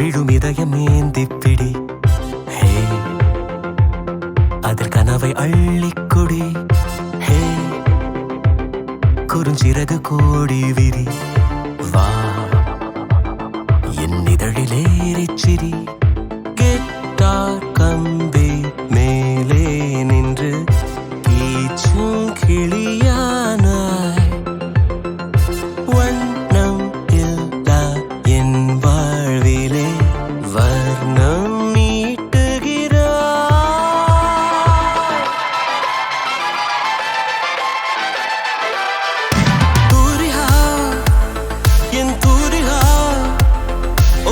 விழும் இதயம் ஏந்திப்பிடி. ஹே, அதில் கனவை அள்ளிக்குடி. ஹே, குறுஞ்சிறகு கோடி விரி. வா என் இதழிலேறிச்சிரி. கெட்டார் கம்பி மேலே நின்று கீச்சும் கிளியானாய். வண்ணம் இல்லா என் வாழ்விலே வர்ணம் நீட்டுகிறாய். தூரிகா என் தூரிகா,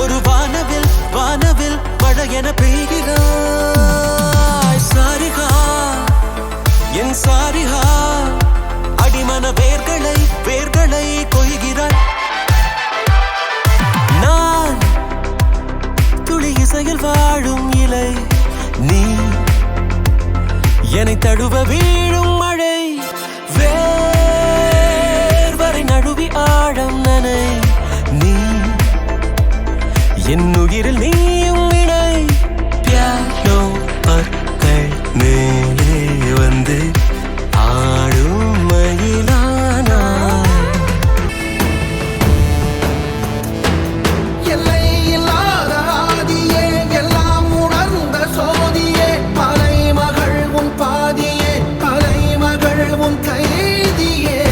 ஒரு வானவில் வானவில் மழையென பெய்கிறாய். சாரிகா என் சாரிகா, அடிமன வேர்களை வேர்களை கொய்கிறாய். நான் துளி இசையில் வாழும் இலை, நீ என்னை தழுவ வீழும் மழை. வேர்வரை நழுவி ஆழம் நனை, நீ என் உயிரில் நீயும் இணை. பியானோ பற்கள் மேலே வந்து ஆடும் மயிலானாய். எல்லை இல்லாத ஆதியே, எல்லாம் உணர்ந்த சோதியே, மலைமகள் உன் பாதியே, கலைமகள் உன் கைதியே.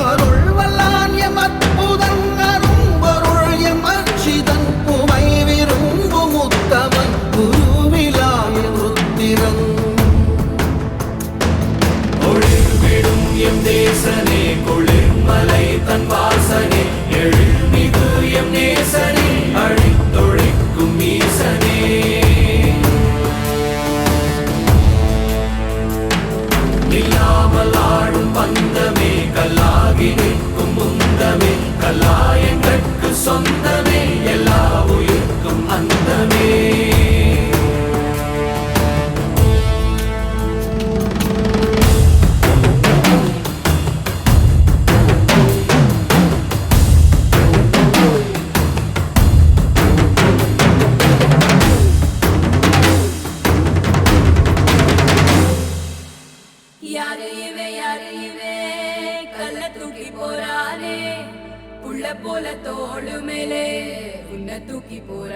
அருள் வல்லான் எம் அற்புதன், அரும்பொருள் எம் அச்சிதன், உமை விரும்பும் உத்தமன், குருவிலாய ருத்திரன். ஒளிர்விடும் எம் தேசனே, குளிர்மலை தன் வாசனே, எழுமிகு எம் நேசனே, அழித்தொழிக்கும் ஈசனே. நில்லாமல் ஆடும் பந்தமே, கல்லாகி நிற்கும் முந்தமே, கல்லாயங்கட்கு சொந்தமே, எல்லா உயிர்க்கும் அந்தமே. யாரு இவே கல்ல தூக்கி போறானே, புள்ள போல தோளு மேலே உன்னை தூக்கி போறா.